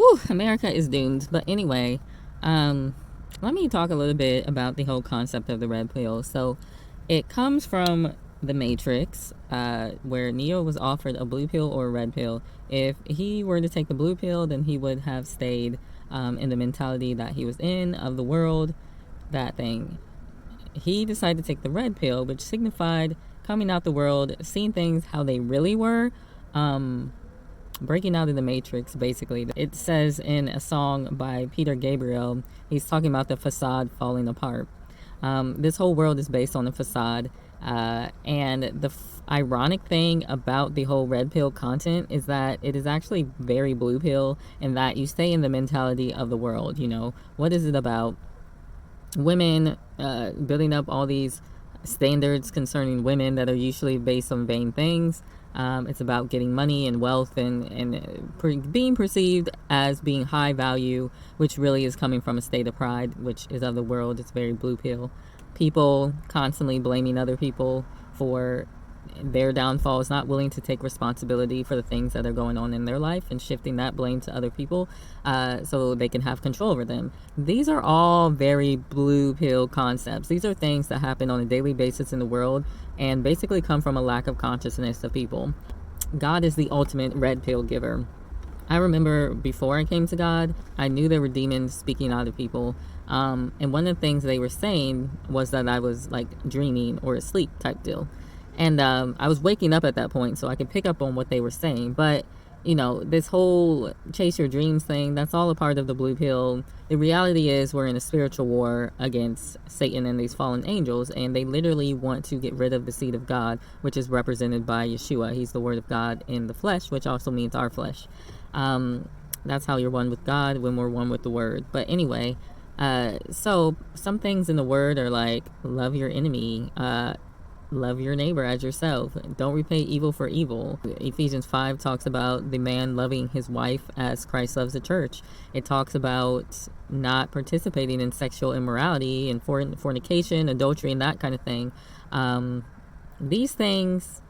Whew, America is doomed. But anyway, um, let me talk a little bit about the whole concept of the red pill. So it comes from the Matrix, where Neo was offered a blue pill or a red pill. If he were to take the blue pill, then he would have stayed in the mentality that he was in, of the world, that thing. He decided to take the red pill, which signified coming out the world, seeing things how they really were, breaking out of the Matrix, basically. It says in a song by Peter Gabriel, he's talking about the facade falling apart. This whole world is based on a facade. And the ironic thing about the whole red pill content is that it is actually very blue pill, in that you stay in the mentality of the world. You know, what is it about? Women building up all these standards concerning women that are usually based on vain things. It's about getting money and wealth and being perceived as being high value, which really is coming from a state of pride, which is of the world. It's very blue pill. People constantly blaming other people for their downfalls, not willing to take responsibility for the things that are going on in their life, and shifting that blame to other people so they can have control over them. These are all very blue pill concepts. These are things that happen on a daily basis in the world and basically come from a lack of consciousness of people. God is the ultimate red pill giver. I remember before I came to God, I knew there were demons speaking out of people. And one of the things they were saying was that I was like dreaming or asleep type deal. And I was waking up at that point, so I could pick up on what they were saying. But, you know, this whole chase your dreams thing, that's all a part of the blue pill. The reality is we're in a spiritual war against Satan and these fallen angels, and they literally want to get rid of the seed of God, which is represented by Yeshua. He's the word of God in the flesh, which also means our flesh. That's how you're one with God, when we're one with the word. But anyway, so some things in the word are like, love your enemy, love your neighbor as yourself, don't repay evil for evil. Ephesians 5 talks about the man loving his wife as Christ loves the church. It talks about not participating in sexual immorality and fornication, adultery, and that kind of thing. These things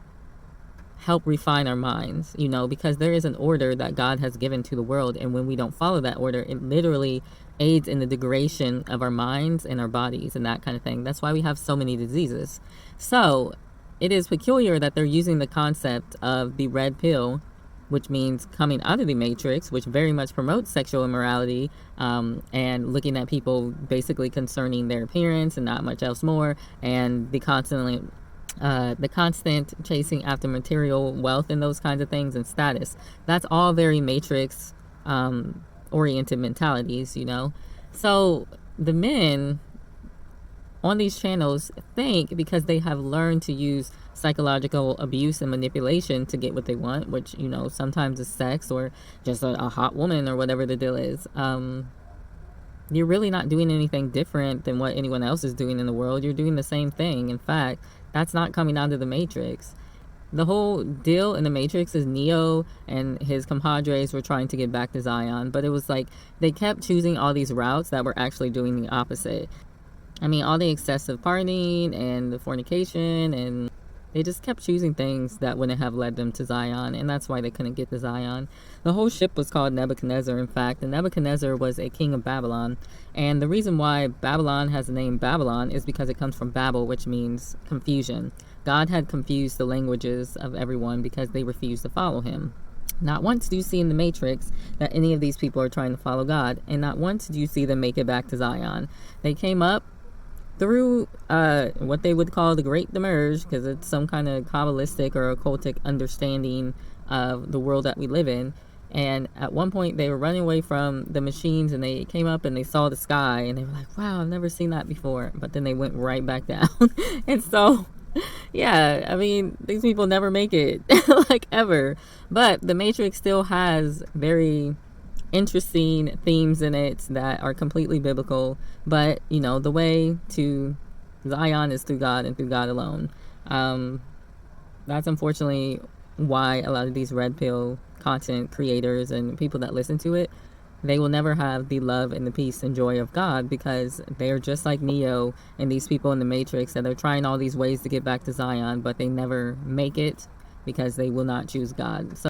help refine our minds, you know, because there is an order that God has given to the world, and when we don't follow that order, it literally aids in the degradation of our minds and our bodies and that kind of thing. That's why we have so many diseases. So it is peculiar that they're using the concept of the red pill, which means coming out of the Matrix, which very much promotes sexual immorality, and looking at people basically concerning their appearance and not much else more, and the constant chasing after material wealth and those kinds of things and status. That's all very Matrix oriented mentalities, you know. So the men on these channels think, because they have learned to use psychological abuse and manipulation to get what they want, which, you know, sometimes is sex or just a hot woman or whatever the deal is. You're really not doing anything different than what anyone else is doing in the world. You're doing the same thing. In fact, that's not coming out of the Matrix. The whole deal in the Matrix is Neo and his compadres were trying to get back to Zion, but it was like they kept choosing all these routes that were actually doing the opposite. I mean, all the excessive partying and the fornication, and they just kept choosing things that wouldn't have led them to Zion, and that's why they couldn't get to Zion. The whole ship was called Nebuchadnezzar, in fact, and Nebuchadnezzar was a king of Babylon. And the reason why Babylon has the name Babylon is because it comes from Babel, which means confusion. God had confused the languages of everyone because they refused to follow him. Not once do you see in the Matrix that any of these people are trying to follow God, and not once do you see them make it back to Zion. They came up through what they would call the Great Demerge, because it's some kind of Kabbalistic or occultic understanding of the world that we live in. And at one point they were running away from the machines, and they came up and they saw the sky, and they were like, wow, I've never seen that before. But then they went right back down. And so, yeah, I mean, these people never make it, like, ever. But the Matrix still has very interesting themes in it that are completely biblical. But, you know, the way to Zion is through God and through God alone. That's unfortunately why a lot of these red pill content creators and people that listen to it, they will never have the love and the peace and joy of God, because they're just like Neo and these people in the Matrix that are trying all these ways to get back to Zion, but they never make it because they will not choose God. So